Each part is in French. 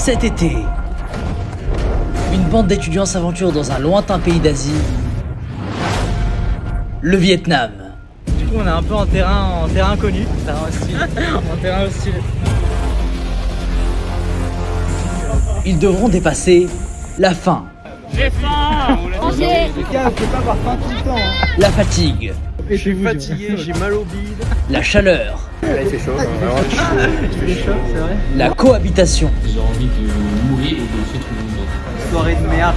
Cet été, une bande d'étudiants s'aventure dans un lointain pays d'Asie, le Vietnam. Du coup, on est un peu en terrain inconnu, terrain hostile. En terrain hostile. Ils devront dépasser la faim, J'ai faim. Manger. Les gars, faut pas avoir faim tout le temps. Hein. la fatigue, Je suis fatigué, j'ai mal au bide. la chaleur, Là, il fait chaud. Il fait chaud, c'est vrai. la cohabitation. J'ai envie de mourir ou de laisser tout le monde. Soirée de merde.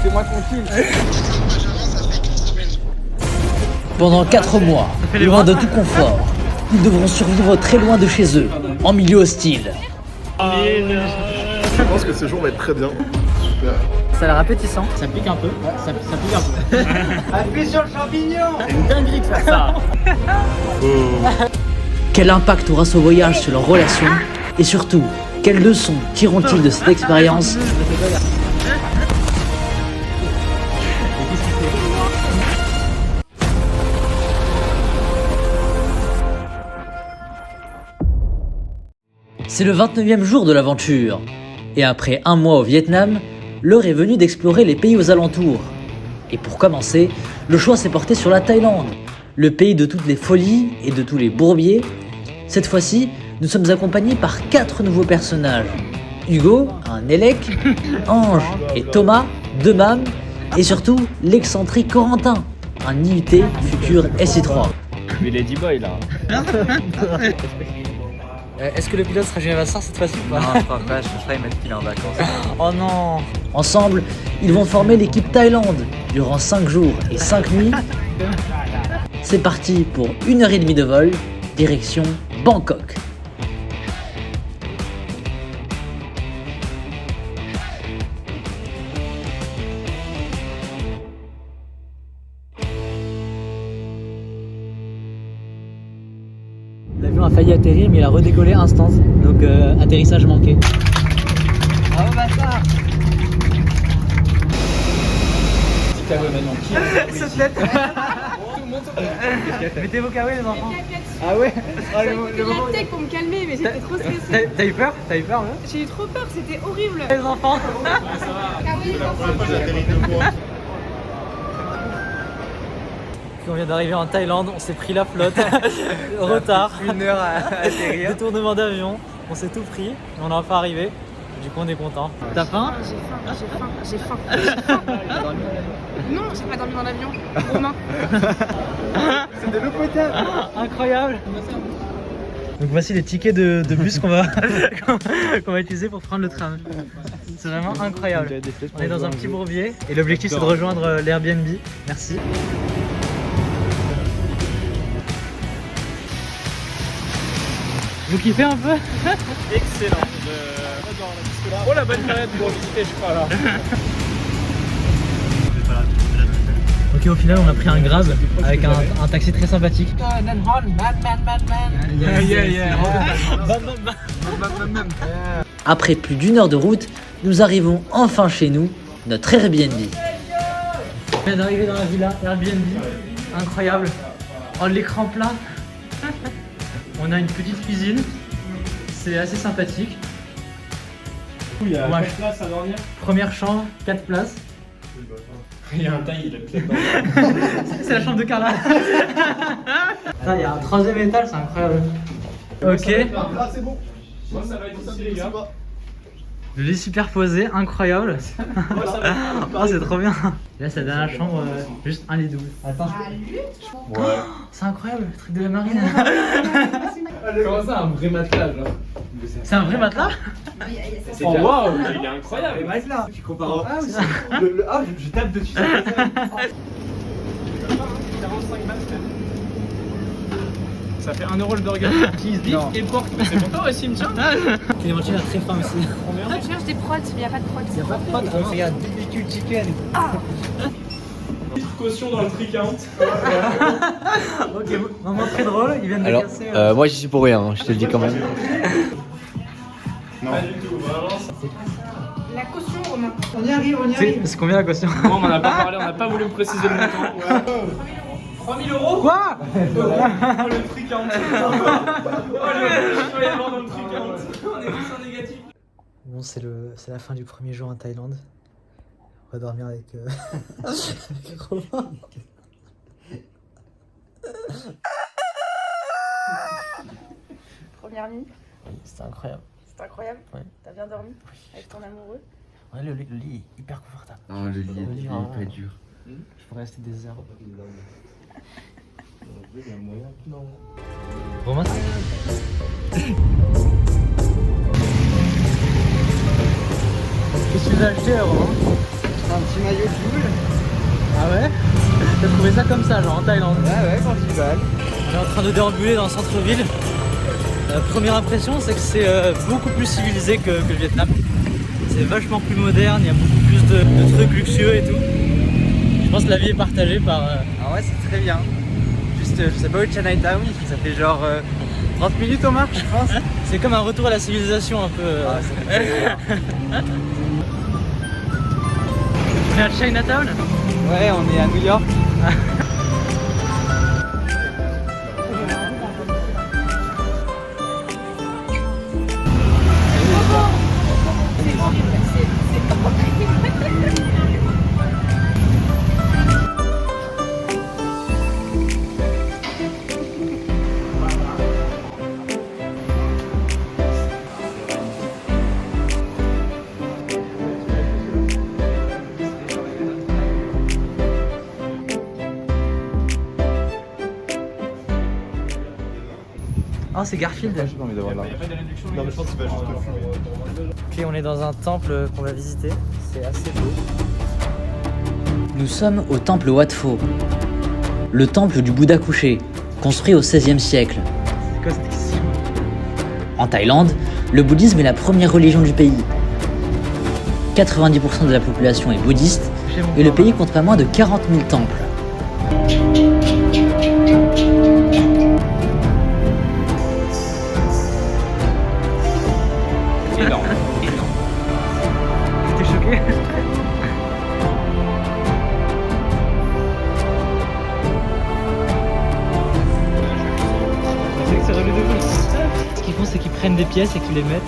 C'est moi tranquille. Pendant 4 mois, loin de tout confort, ils devront survivre très loin de chez eux, en milieu hostile. Je pense que ce jour va être très bien. Super. Ça a l'air appétissant. Ça pique un peu. Ouais, ça pique un peu. Appuie sur le champignon. C'est une dinguerie de faire ça. Quel impact aura ce voyage sur leur relation? Et surtout, quelles leçons tireront-ils de cette expérience? C'est le 29e jour de l'aventure. Et après un mois au Vietnam, l'heure est venue d'explorer les pays aux alentours. Et pour commencer, le choix s'est porté sur la Thaïlande, le pays de toutes les folies et de tous les bourbiers. Cette fois-ci, nous sommes accompagnés par 4 nouveaux personnages. Hugo, un élec, Ange et Thomas, 2 mâmes, et surtout l'excentrique Corentin, un IUT futur SI3. Mais Lady Boy là. Est-ce que le pilote sera Julien Vassar cette fois-ci ou pas? Non, je crois pas, je serais mettre qu'il est en vacances. Oh non. Ensemble, ils vont former l'équipe Thaïlande durant 5 jours et 5 nuits. C'est parti pour 1h30 de vol, direction Bangkok. L'avion a failli atterrir mais il a redécollé instant, donc atterrissage manqué. Bravo bâtard. Cette tête. Mettez vos kawaii les enfants. Ah ouais. Ah, J'ai la tech pour me calmer, mais j'étais trop stressée. T'as eu peur? T'as eu peur là? J'ai eu trop peur, c'était horrible. Les enfants. Puis on vient d'arriver en Thaïlande, on s'est pris la flotte, retard, 1 heure à atterrir, détournement d'avion, on s'est tout pris, mais on est enfin arrivé, du coup on est content. T'as faim? J'ai faim. Non, j'ai pas dormi dans l'avion. Romain. C'est de l'eau potable. Incroyable. Donc voici les tickets de bus qu'on va, qu'on va utiliser pour prendre le tram. C'est vraiment incroyable. On est dans un petit bourbier et l'objectif c'est de rejoindre l'Airbnb. Merci. Vous kiffez un peu? Excellent. Oh la bonne période pour visiter, je crois là. Ok, au final on a pris un Grab avec un taxi très sympathique. Après plus d'1 heure de route, nous arrivons enfin chez nous, notre Airbnb. On vient d'arriver dans la villa Airbnb, incroyable. Oh, l'écran plat. On a une petite cuisine, c'est assez sympathique. Il y a 4 places à dormir. Première chambre, 4 places. Il y a un taille, il a claqué. C'est la chambre de Carla. Putain, il y a un 3e étage, c'est incroyable. Ok, Ah, c'est bon. Moi ça va être ici les gars. le lit superposé, incroyable. Oh, c'est trop bien. Et là, c'est la dernière chambre, juste un lit double. Attends, Ouais. c'est incroyable, le truc de la marine. Comment ça, un vrai matelas là? C'est un vrai matelas? Oh waouh, il est incroyable. Tu compares. Ah, oui. Je tape dessus. 45 balles. Ça fait 1 euro le burger. Cheese beef Non. et porc. C'est pour toi aussi, me tient. Clémentine a très faim aussi. Toi, tu cherches des prods, il n'y a pas de prods. Y'a pas de pote, regarde, BBQ chicken. Caution dans le tricount. Ok, moment très drôle, ils viennent de Alors, casser. moi j'y suis pour rien, hein, je te le dis quand même. Pas du tout, vraiment. La caution, Romain. On y arrive. C'est combien la caution? Bon, on en a pas parlé, on n'a pas voulu me préciser le montant. 3000 euros. Quoi? Oh le tricount. Oh le je vais aller voir dans le tricount. On est tous en bon, c'est la fin du premier jour en Thaïlande. On va dormir avec, avec Romain. Première nuit, C'était incroyable. c'est incroyable. Ouais. T'as bien dormi avec ton amoureux. Ouais, le lit est hyper confortable. Non, le lit lit, est vraiment. très dur. Je pourrais rester des heures. Romain, qu'est-ce que tu as acheté, Romain? Un petit maillot de boule. Ah ouais? T'as trouvé ça comme ça, genre en Thaïlande? Ouais, quand tu vas. On est en train de déambuler dans le centre-ville. La première impression, c'est que c'est beaucoup plus civilisé que le Vietnam. C'est vachement plus moderne, il y a beaucoup plus de trucs luxueux et tout. Je pense que la vie est partagée par... Ah ouais, c'est très bien. Juste, je sais pas où Chinatown, ça fait genre 30 minutes on marche, je pense. C'est comme un retour à la civilisation un peu. Ah, ça fait très bien. On est à Chinatown? Ouais, on est à New York. Oh, c'est Garfield. J'ai pas envie d'avoir là. Non, mais je pense qu'il va juste fumer. Ok, on est dans un temple qu'on va visiter. C'est assez beau. Nous sommes au temple Wat Pho, le temple du Bouddha couché, construit au XVIe siècle. C'est quoi cette question? En Thaïlande, le bouddhisme est la première religion du pays. 90% de la population est bouddhiste et le pays compte pas moins de 40 000 temples. Énorme. T'es choqué? C'est relou de fou. Ce qu'ils font, c'est qu'ils prennent des pièces et qu'ils les mettent.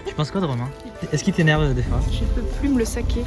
Tu penses quoi de Romain? Est-ce qu'il t'énerve des fois? Je peux plus me le saquer.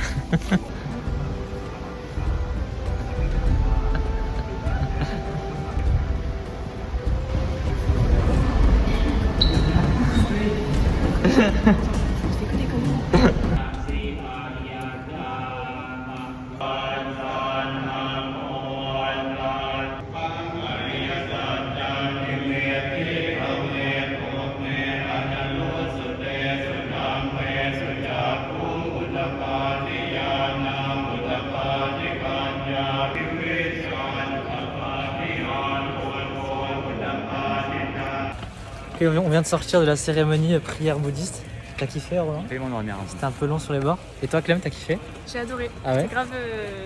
Ok, on vient de sortir de la cérémonie prière bouddhiste. T'as kiffé, Roland? Fais mon dormir. C'était un peu long sur les bords. Et toi, Clem, t'as kiffé? J'ai adoré. Ah ouais? C'était grave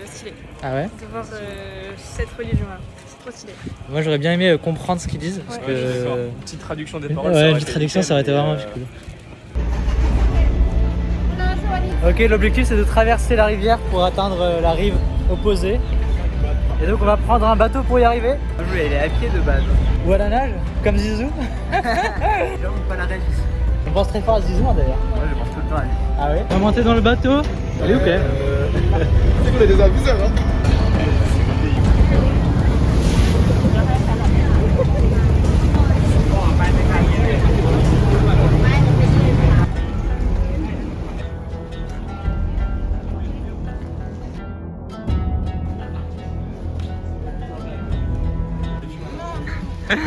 stylé Ah ouais? de voir cette religion-là. C'est trop stylé. Moi, j'aurais bien aimé comprendre ce qu'ils disent. Parce Ouais. que... Une petite traduction des paroles. Ouais, une petite traduction, ça aurait été vraiment plus cool. Ok, l'objectif c'est de traverser la rivière pour atteindre la rive opposée. Et donc on va prendre un bateau pour y arriver. Je vais aller à pied de base. Ou à la nage, comme Zizou. J'avoue pas la rêve. On pense très fort à Zizou d'ailleurs. Moi je pense tout le temps à lui. Ah ouais? On va monter dans le bateau. Allez, ok. C'est qu'on a des abuseurs, hein.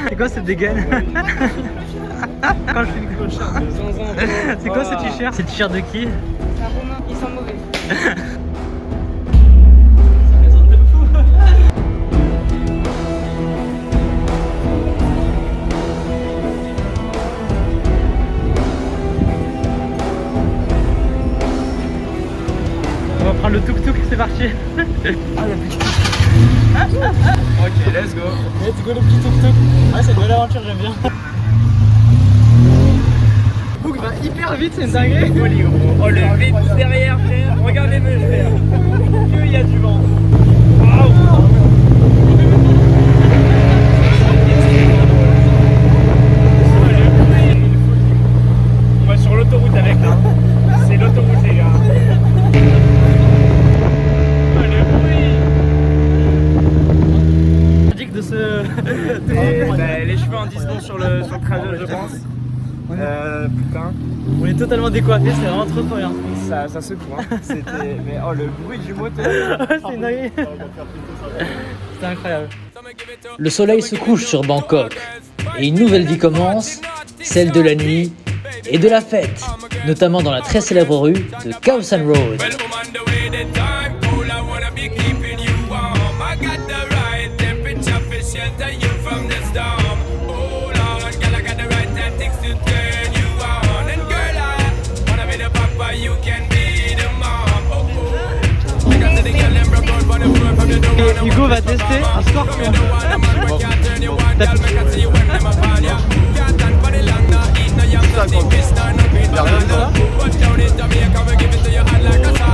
C'est quoi cette dégaine? Quand je fais une cochonne. C'est quoi ce t-shirt? C'est le t-shirt de qui? C'est un Romain, il sent mauvais. On va prendre le tuk-tuk, c'est parti. Ok, let's go. Let's go le petit tuk-tuk. Ouais, c'est une belle aventure, j'aime bien. Hook va hyper vite, c'est une dinguerie. Oh le vite derrière frère, regardez-le frère. qu'il y a du vent. On va sur l'autoroute avec là. C'est l'autoroute les gars. De ce... Les cheveux en 10 secondes sur le trajet je pense. Putain. On est totalement décoiffés, c'est vraiment trop bien. Ça secoue hein. C'était. Mais oh le bruit du moteur. C'est une dinguerie. C'était incroyable. Le soleil se couche sur Bangkok et une nouvelle vie commence, celle de la nuit et de la fête, notamment dans la très célèbre rue de Khao San Road. Et Hugo va tester un scorpion.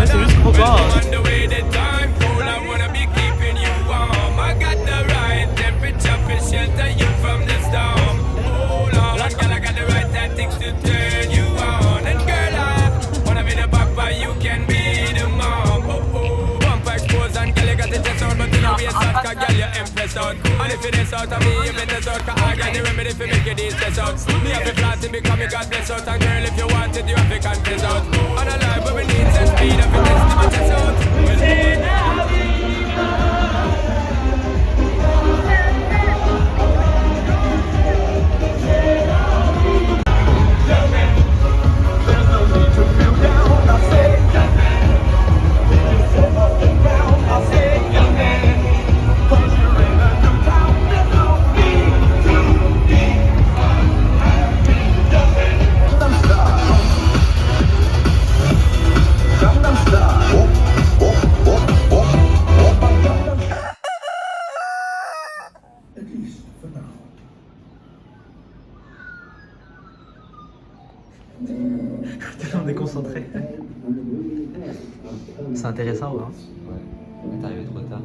C'est juste trop fort. On est concentré. C'est intéressant, ouais. Ouais, t'es arrivé trop tard.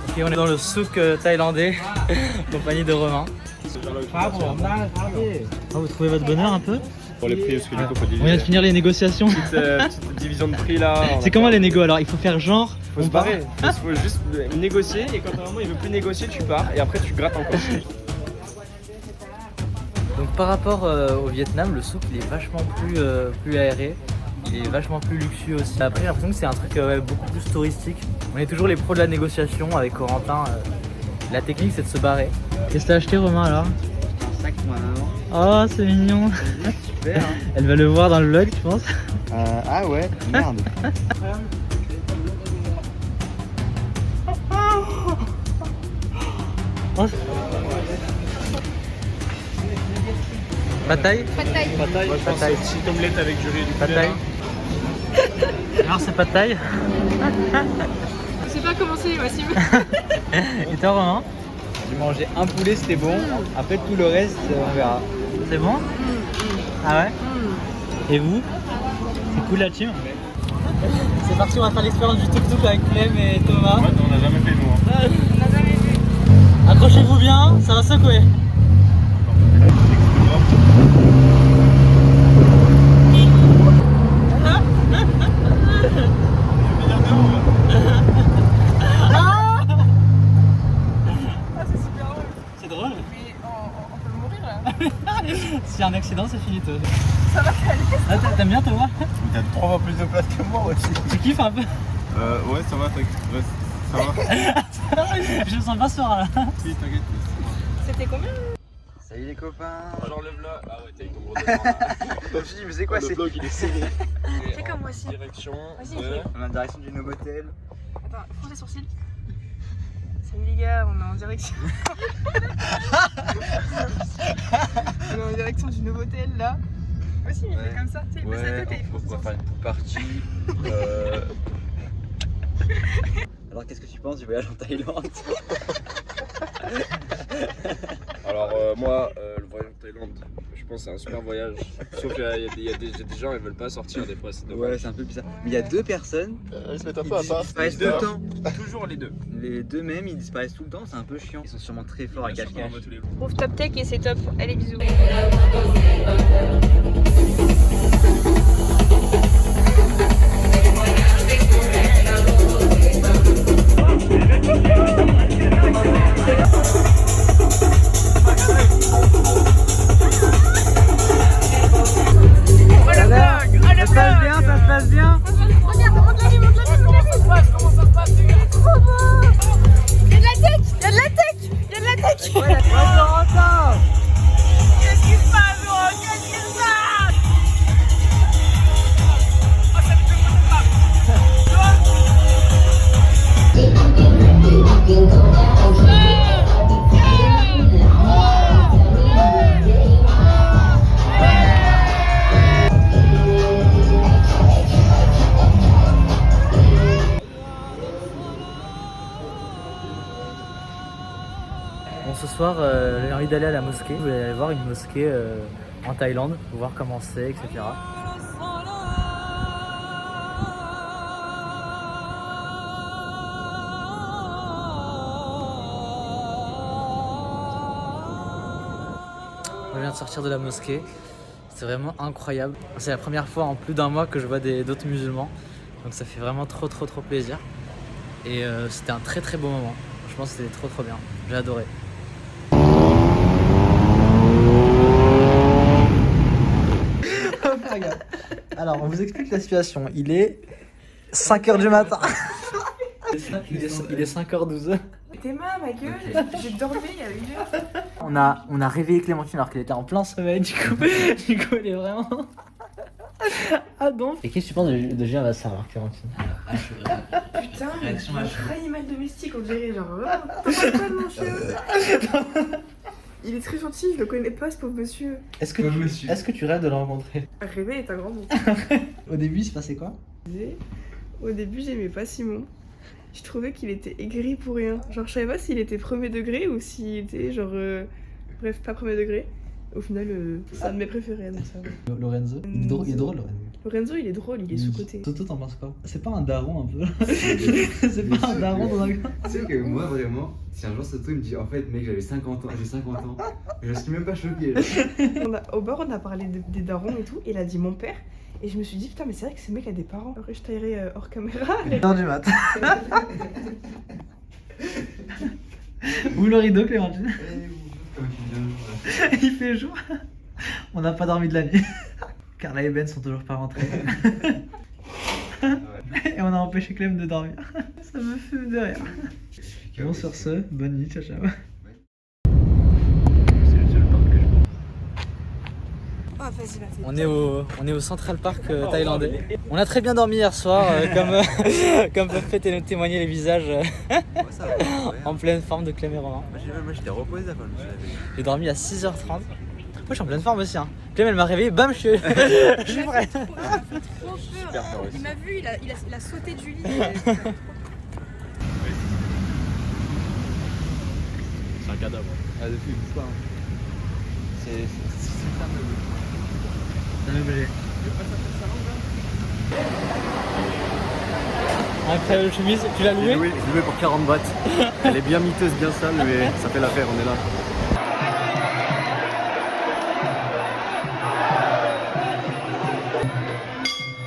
Ok, on est dans le souk thaïlandais, compagnie de Romain. Ah, vous trouvez votre bonheur un peu? Pour les prix, parce que du coup, faut On diviser. vient de finir les négociations. Petite division de prix là. C'est comment les négos alors? Il faut faire genre. Faut se barrer. Faut juste négocier et quand à un moment il veut plus négocier tu pars et après tu grattes encore. Donc par rapport au Vietnam, le souk il est vachement plus aéré. Il est vachement plus luxueux aussi. Après j'ai l'impression que c'est un truc beaucoup plus touristique. On est toujours les pros de la négociation avec Corentin. La technique c'est de se barrer. Qu'est-ce que t'as acheté Romain alors? Un sac moi maman. Oh c'est mignon. Super. Hein. Elle va le voir dans le vlog tu penses? Ah ouais, merde. Pad-Thaï? Moi je pense Pad-Thaï. petite omelette avec du riz du Pad-Thaï. Alors c'est Pad-Thaï. Je sais pas comment c'est, Wassim. Et toi Romain? J'ai mangé un poulet, c'était bon. Après tout le reste, on verra. C'est bon? Ah ouais? Et vous? C'est cool la team? C'est parti, on va faire l'expérience du tuk-tuk avec Clem et Thomas. Ouais, on n'a jamais fait nous. Hein. On n'a jamais vu. Accrochez-vous bien, ça va secouer. C'est drôle. Mais on peut mourir là. S'il y a un accident, c'est fini toi. Ça va t'aller. T'aimes bien Thomas? Il y a 3 fois plus de place que moi aussi. Tu kiffes un peu? Ouais, ça va, t'inquiète. Ça va. Je me sens pas serein là. Si, t'inquiète. C'était combien? Salut les copains. J'enlève là. Ah ouais, t'as eu ton gros dedans. Je me suis dit, mais c'est quoi Le c'est vlog il est serré. Fais comme Wassim. Direction. Vas-y, de- fais. On est en direction du Novotel. Attends, fronce les sourcils. Salut les gars, on est en direction. On est en direction du Novotel là. Wassim, il fait comme ça. Tu sais, il passe la tête et il on fonce va les faire une pool party. Alors qu'est-ce que tu penses du voyage en Thaïlande? Alors moi, le voyage en Thaïlande, je franchement, c'est un super voyage. Sauf qu'il y a des gens, ils veulent pas sortir des fois, c'est dommage. Ouais, c'est un peu bizarre. Mais il y a 2 personnes, Ils se mettent un ils peu à part. disparaissent tout le temps. Toujours les deux. Les deux mêmes, ils disparaissent tout le temps, c'est un peu chiant. Ils sont sûrement très forts à cache-cache. Rooftop Tech et c'est top. Allez, bisous. Ça se passe bien, ça se passe bien. Y'a de la tech. Ouais, Corentin. Qu'est-ce qui se passe, gros? Qu'est-ce qui se passe? Oh, ça me fait Bon, ce soir, j'ai envie d'aller à la mosquée. Je voulais aller voir une mosquée en Thaïlande, voir comment c'est, etc. Je viens de sortir de la mosquée. C'est vraiment incroyable. C'est la première fois en plus d'un mois que je vois d'autres musulmans. Donc ça fait vraiment trop plaisir. Et c'était un très beau moment. Franchement, c'était trop bien. J'ai adoré. Alors, on vous explique la situation. Il est 5h du matin. Il est 5h12. T'es mal, ma gueule. J'ai dormi il y a 1 heure. On a réveillé Clémentine alors qu'elle était en plein sommeil. Du coup, elle est vraiment... Ah donc. Et qu'est-ce que tu penses de Julien Vassar alors, Clémentine? Putain, mais un animal domestique, on dirait, genre, vraiment. T'en penses quoi de mon chien? Il est très gentil, je le connais pas, ce pauvre monsieur. Est-ce que tu rêves de le rencontrer? Rêver est un grand mot. Au début, il se passait quoi? Au début, j'aimais pas Simon. Je trouvais qu'il était aigri pour rien. Genre, je savais pas s'il était premier degré ou s'il était genre. Bref, pas premier degré. Au final, c'est un de mes préférés, donc ça va. Lorenzo? Il est drôle, Lorenzo. Lorenzo, il est drôle, il est sous-côté. Toto, t'en penses quoi? C'est pas un daron un peu? C'est pas un daron dans un... Tu sais que moi vraiment, si un jour Soto il me dit en fait mec j'ai 50 ans, je suis même pas choqué. Au bar on a parlé des darons et tout, et il a dit mon père, et je me suis dit putain mais c'est vrai que ce mec a des parents. Après je taillerai hors caméra. Non du mat. Où le rideau Clémentine? Il fait jour. On n'a pas dormi de la nuit. Carla et Ben sont toujours pas rentrés. Et on a empêché Clem de dormir. Ça me fume de rire. Bon sur ce, bonne nuit, ciao ciao. Ah vas-y là. On est au Central Park thaïlandais. On a très bien dormi hier soir, comme peuvent témoigner les visages en pleine forme de Clem et Romain. Moi j'étais reposé avant le J'ai dormi à 6h30. Moi je suis en pleine forme aussi. Hein. Clem elle m'a réveillé, bam, je suis prêt. Super peur. Il m'a vu, il a sauté du lit. C'est un cadavre. Ah depuis il bouge pas. C'est un objet. Incroyable chemise, tu l'as louée? Oui, je l'ai louée pour 40 bahts. Elle est bien miteuse, bien sale, mais ça fait l'affaire, on est là.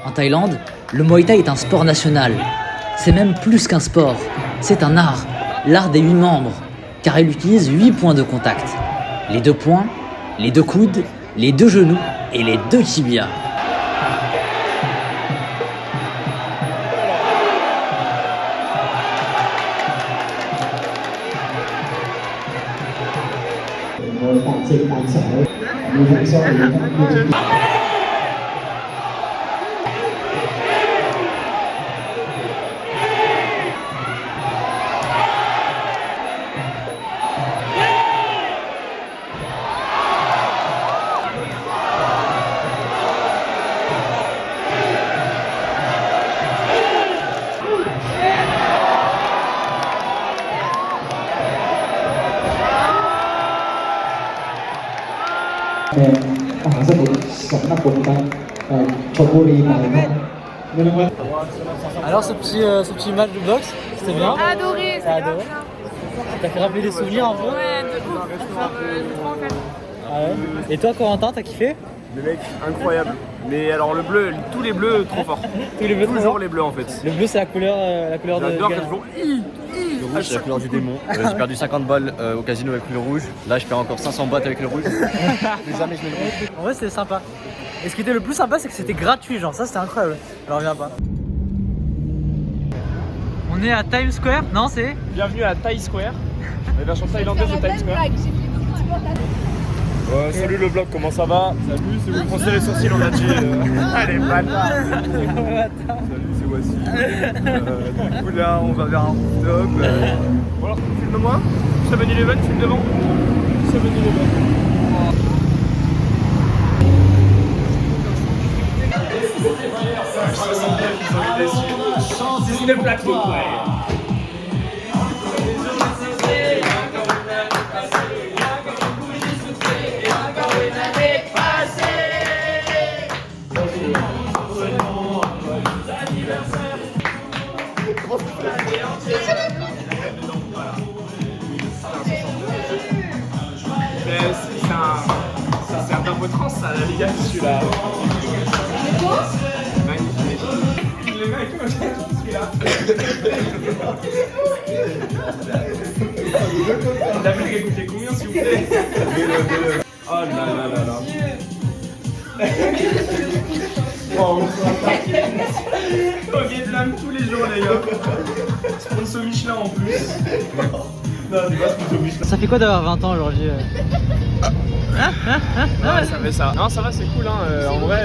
En Thaïlande, le Muay Thai est un sport national. C'est même plus qu'un sport, c'est un art, l'art des 8 membres, car il utilise 8 points de contact. Les 2 poings, les 2 coudes, les 2 genoux et les 2 tibias. Alors ce petit match de boxe, c'était bien? Adoré, c'est adoré. grave bien. T'as fait rappeler des souvenirs un peu? Ouais, de ouf. Genre, je prends en fait. Ah ouais. Et toi Corentin, t'as kiffé? Le mec, incroyable. Mais alors le bleu, tous les bleus trop forts. Tous les bleus trop Toujours forts. les bleus en fait. Le bleu c'est la couleur de J'adore Ghana. qu'elles font Le rouge, c'est la couleur du démon. J'ai perdu 50 balles au casino avec le rouge. Là, je perds encore 500 bahts avec le rouge. Plus jamais je mets le rouge. En vrai c'était sympa. Et ce qui était le plus sympa c'est que c'était gratuit, genre ça c'était incroyable. Alors viens pas. On est à Times Square, non c'est? Bienvenue à Thai Square, la version thaïlandaise de Times Square. Ouais, salut le vlog, comment ça va? Salut, si vous me froncez les sourcils, on a dit. Allez, bâtard! Salut, c'est Wassi. Du coup, là, on va vers un rooftop. Voilà, filme-moi. 7-Eleven, filme devant. 7-Eleven. C'est une plaque, c'est un turbo trans ça, la Liga, celui-là. Magnifique. Les mecs, celui-là. La blague a coûté combien s'il vous plaît? Oh là là là là. Wow. Au Vietnam tous les jours les gars. Sponsor Michelin en plus. Non, c'est pas sponsor Michelin. Ça fait quoi d'avoir 20 ans aujourd'hui? Ouais, ça fait ça. Non, ça va, c'est cool. Hein. En vrai,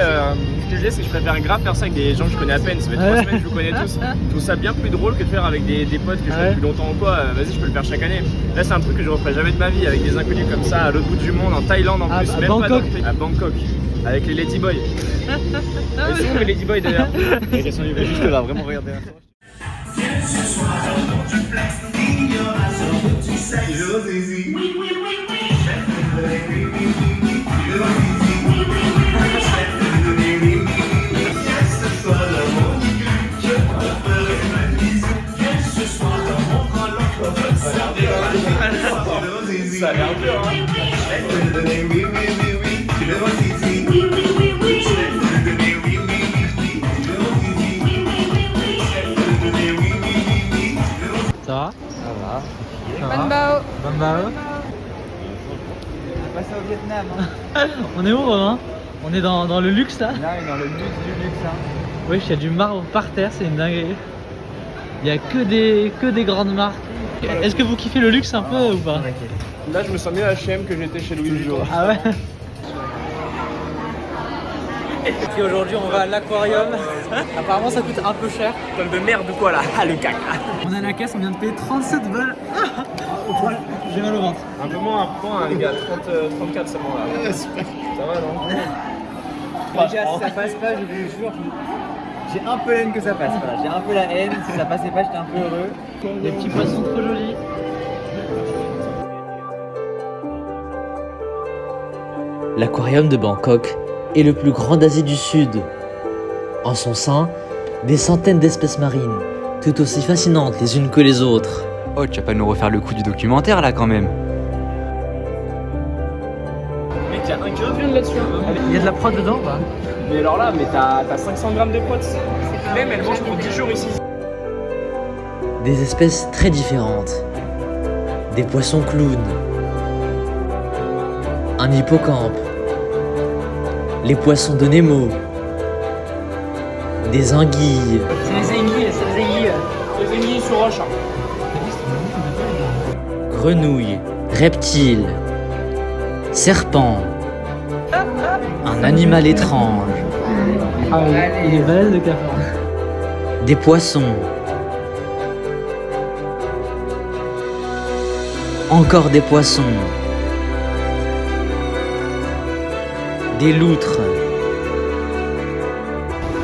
ce que je dis, c'est que je préfère grave faire ça avec des gens que je connais à peine. Ça fait 3 semaines que je vous connais tous. Je trouve ça bien plus drôle que de faire avec des potes que je connais depuis longtemps ou quoi. Vas-y, je peux le faire chaque année. Là, c'est un truc que je referai jamais de ma vie avec des inconnus comme ça à l'autre bout du monde, en Thaïlande en plus. À Même Bangkok. pas à Bangkok. Avec les Ladyboys. Elles sont où les Ladyboys d'ailleurs? Elles sont juste là, vraiment, regardez. Ça a l'air dur, hein. Ça va? Ça va? Banbao. Banbao. On va passer au Vietnam. On est où Romain? On est dans le luxe là? Là, on est dans le luxe du luxe. Hein. Oui, il y a du marbre par terre, c'est une dinguerie. Il y a que des grandes marques. Est-ce que vous kiffez le luxe un peu ou pas? Là, je me sens mieux à H&M que j'étais chez Louis Vuitton. Ah ouais? Et aujourd'hui, on va à l'aquarium. Apparemment, ça coûte un peu cher. Comme de merde ou quoi là? Ah, le cac. On est à la caisse, on vient de payer 37 balles. J'ai mal au ventre. Un peu moins, les gars. 34 seulement là. Super. Ça va, non? Déjà, si ça passe pas, je vous jure, j'ai un peu la haine que ça passe. Voilà. J'ai un peu la haine. Si ça passait pas, j'étais un peu heureux. Les petits poissons trop jolis. L'aquarium de Bangkok est le plus grand d'Asie du Sud. En son sein, des centaines d'espèces marines, tout aussi fascinantes les unes que les autres. Oh, tu vas pas nous refaire le coup du documentaire là quand même. Mec, y'a 1 kilo de viande là-dessus. Il y a de la prod dedans ou pas? Mais alors là, mais t'as 500 grammes de potes. Même elle mange pour 10 jours ici. Des espèces très différentes. Des poissons clowns. Un hippocampe. Les poissons de Nemo. Des anguilles. C'est les aiguilles, c'est les aiguilles. Les aiguilles sur roche. Grenouilles. Reptiles. Serpents. Un animal étrange. Ah oui, il est balèze le café. Des poissons. Encore des poissons. Des loutres.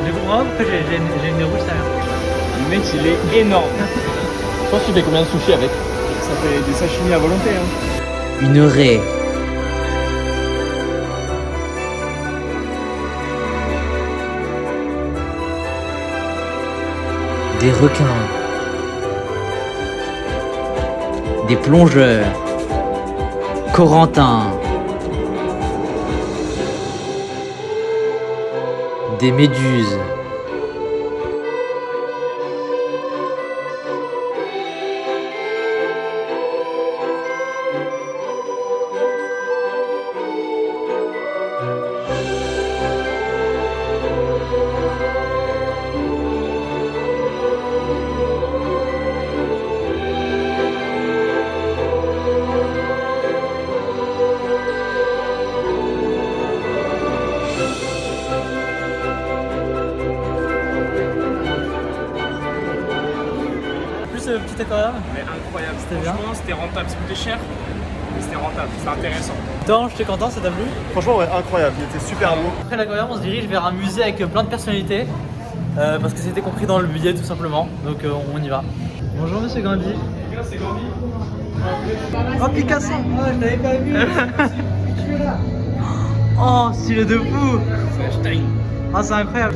Je comprends pourquoi j'ai une nez rouge ça. Le mec, il est énorme. Je pense qu'il fait combien de sushis avec? Ça fait des sashimi à volonté. Hein. Une raie. des requins, des plongeurs, corentins, des méduses. Petit aquarium. Mais incroyable. C'était bien. Franchement, c'était rentable. Ça coûtait cher, mais c'était rentable. C'était intéressant. Toi, j'étais content, ça t'a plu? Franchement, ouais, incroyable, il était super beau. Après l'aquarium, on se dirige vers un musée avec plein de personnalités. Parce que c'était compris dans le billet tout simplement. Donc on y va. Bonjour monsieur Gandhi. C'est Gandhi. Oh Picasso. Oh, je l'avais pas vu. Oh, stylé de fou. C'est Einstein. Oh, c'est incroyable.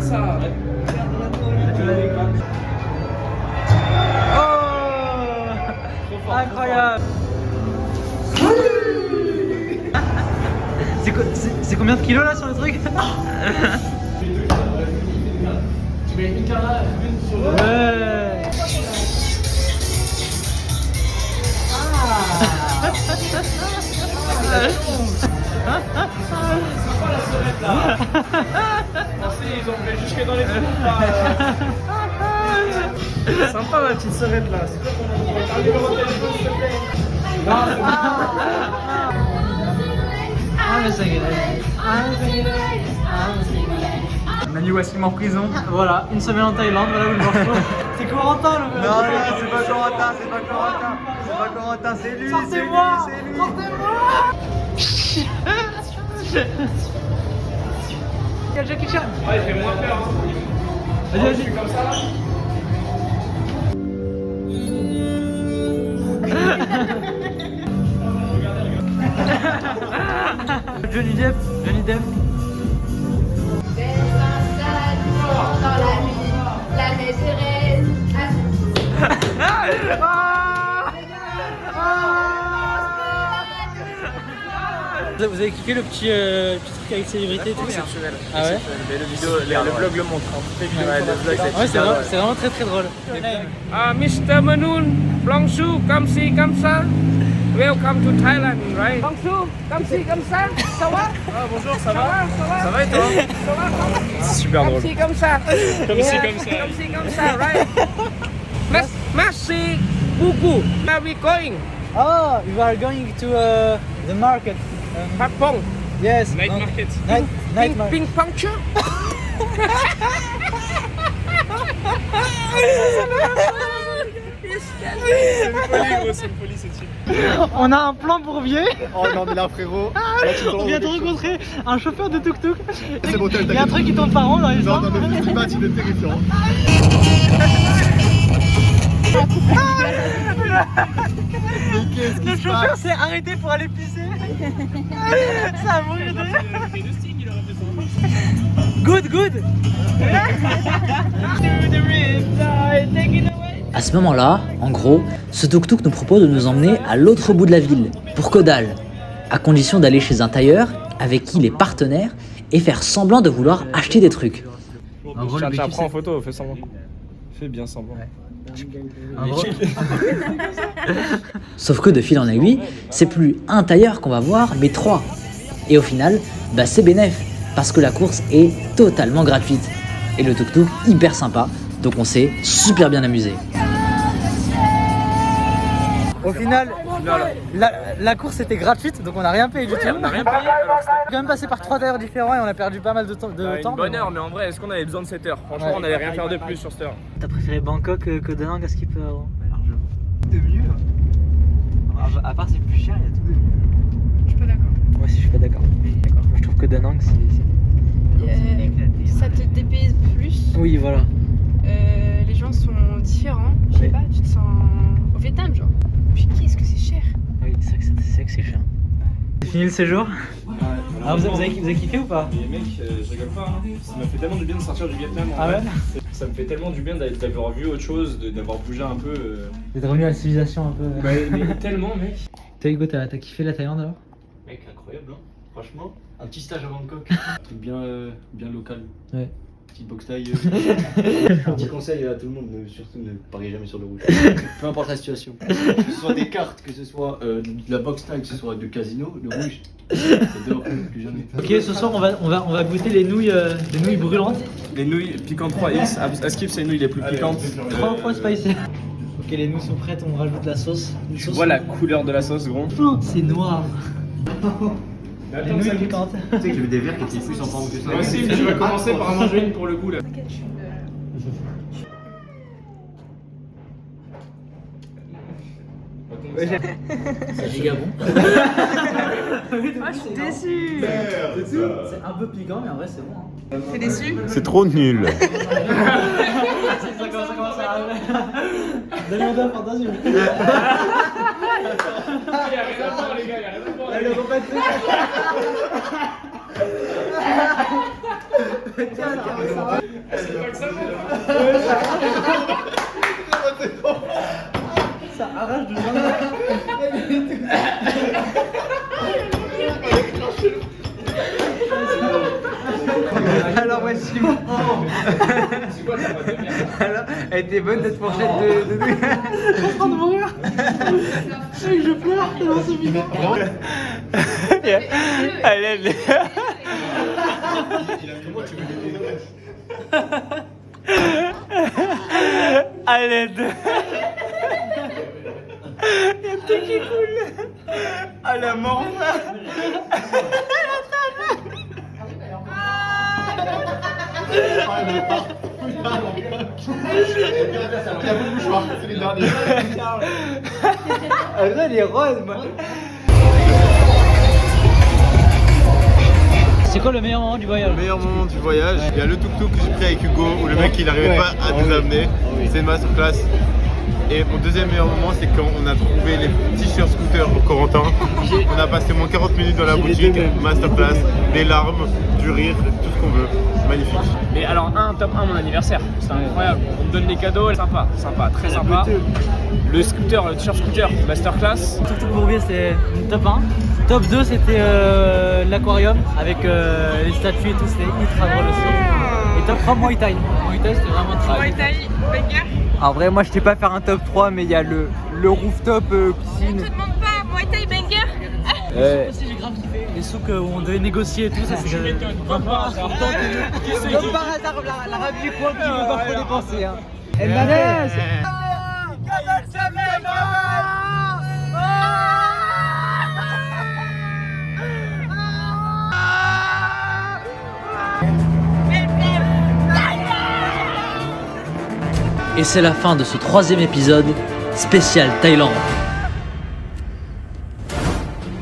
Ça. Oh, incroyable. C'est combien de kilos là sur le truc? Tu mets une carte là, une sur le. Ouais. Merci, ils ont fait jusque dans les trous. Sympa ma petite sonnette là. T'as un numéro de téléphone, s'il te plaît? Ah mais ça y est. Manu Wassim en prison. Voilà, une semaine en Thaïlande, voilà où le morceau. C'est Corentin le Non, non, c'est pas Corentin, c'est pas Corentin. C'est pas Corentin, c'est lui. Sortez-moi. C'est lui. Quel Jackie Chan. Ouais, il fait moins peur. Vas-y, vas-y. Comme ça là. Johnny Depp, Johnny Depp. Dans la nuit, la neige sereine. Vous avez kiffé le petit truc avec célébrité et tout? Exceptionnel. Ah ouais? Mais le vlog le montre. Ouais, c'est vraiment très très drôle. Mr. Manun, Blongsu, comme ci, comme ça. Welcome to Thailand, right? Blongsu, comme ci, comme ça. Ça va? Ah bonjour, ça va? Ça Ça va et toi? C'est super Comme drôle. ci, comme ça. Comme ci, comme ça. Comme ci, comme ça, right? Merci beaucoup. Where are we going? Oh, you are going to the market. Patpong. Yes. Night market. Night market. Ping puncture. C'est une folie ce type. On a un plan pour Vieux. Oh non, mais là, frérot. Là, tu On vient de rencontrer un chauffeur de tuk-tuk. C'est bon, Il y a un truc qui tombe par an dans les Non, gens. non, mais le match, il est terrifiant. Qu'est-ce Le qui se chauffeur passe? s'est arrêté pour aller pisser. Ça a mourir de rire. Good, good. À ce moment-là, en gros, ce tuk-tuk nous propose de nous emmener à l'autre bout de la ville, pour Caudal, à condition d'aller chez un tailleur avec qui il est partenaire et faire semblant de vouloir acheter des trucs. En gros, Tiens, l'objectif, prends en photo, fais semblant. Fais bien semblant. En gros, Sauf que de fil en aiguille, c'est plus un tailleur qu'on va voir, mais 3. Et au final, bah c'est bénef, parce que la course est totalement gratuite. Et le tuk-tuk hyper sympa, donc on s'est super bien amusé. au final, la course était gratuite, donc on n'a rien payé du tout. On n'a rien payé. Alors On est quand même passé par 3 tailleurs différents et on a perdu pas mal de temps. une bonne heure, mais en vrai, est-ce qu'on avait besoin de cette heure? Franchement, Ouais. on n'allait rien faire de plus sur cette heure. T'as préféré Bangkok que Da Nang à ce qu'il peut avoir? De mieux. À part c'est plus cher, il y a tout de mieux. Je suis pas d'accord. Moi aussi je suis pas d'accord. Je trouve que Da Nang c'est... Ça te dépayse plus. Oui voilà. Les gens sont différents. Je sais Oui. pas, tu te sens au Vietnam, genre. Puis qu'est-ce que c'est cher? Oui, c'est vrai que c'est cher. fini le séjour. Ah, vous avez kiffé ou pas? Mais mec, je rigole pas, hein. Ça m'a fait tellement du bien de sortir du Vietnam. Ah ouais? Ça me fait tellement du bien d'avoir vu autre chose, d'avoir bougé un peu. D'être revenu à la civilisation un peu. Mais tellement, mec. Toi Hugo, t'as kiffé la Thaïlande alors? Mec, incroyable, hein. Franchement, un petit stage à Bangkok. Un truc bien local. Ouais. Petite boxe taille. Un petit conseil à tout le monde, surtout ne pariez jamais sur le rouge. Peu importe la situation. Que ce soit des cartes, que ce soit de la boxe taille, que ce soit de casino, le rouge. C'est dehors, plus jamais. Ok, ce soir on va goûter les nouilles brûlantes. Les nouilles piquantes 3X. À Skip, c'est les nouilles les plus piquantes. 3 fois spicy. Ok, les nouilles sont prêtes, on rajoute la sauce. Tu vois la couleur de la sauce, gros. Oh, c'est noir. Les Attends, nouilles ça piquantes. Tu sais que j'ai vu des verres qui étaient plus en forme que ça. Moi aussi, mais je vais commencer par en manger une pour le coup là. C'est giga bon. Ah, je suis déçue. C'est un peu piquant, mais en vrai, c'est bon. Hein. T'es déçue? C'est trop nul. Ça commence à arriver. Demandez fantasme. Il y a rien à voir, les gars, il y a rien à voir. Elle le repasse. C'est pas que ça, Ça arrache de Alors voici mon. C'est quoi ta boîte de merde? Alors, elle était bonne cette fourchette de. Je suis en train de mourir. Je pleure, tellement c'est bizarre. Elle à l'aide. Il y a tout qui coule. À la mort. Elle est rose, moi. C'est quoi le meilleur moment du voyage? Le meilleur moment du voyage, il y a le tuk-tuk que j'ai pris avec Hugo où le mec il n'arrivait pas à nous amener. C'est une masterclass. Et mon deuxième meilleur moment, c'est quand on a trouvé les t-shirts scooters au Corentin. On a passé moins 40 minutes dans la boutique, masterclass, des larmes, du rire, tout ce qu'on veut. Magnifique. Mais alors, top 1 mon anniversaire, c'est incroyable. On me donne des cadeaux, sympa, très sympa. Le scooter, le t-shirt scooter, masterclass. Surtout pour Bourbier, c'est top 1. Top 2, c'était l'aquarium avec les statues et tout, c'était ultra drôle aussi. Et top 3, Muay Thai. Muay Thai, c'était vraiment très Muay Thai, banger. En vrai, moi je t'ai pas faire un top 3, mais il y a le rooftop piscine. Je te demande pas, Muay Thai, banger. aussi, j'ai grave kiffé. Les souks où on devait négocier et tout, ça c'est Comme par hasard. Comme par hasard, la rab du coin qui veut pas trop dépenser. Hein. Elle m'a laissé. Et c'est la fin de ce 3e épisode spécial Thaïlande.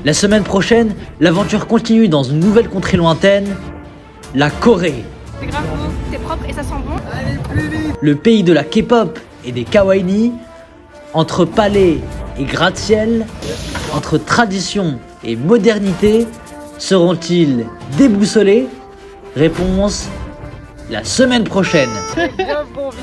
La semaine prochaine, l'aventure continue dans une nouvelle contrée lointaine, la Corée. C'est grave beau, c'est propre et ça sent bon. Le pays de la K-pop et des kawaii, entre palais et gratte-ciel, entre tradition et modernité, seront-ils déboussolés? Réponse, la semaine prochaine. Bien bon vie.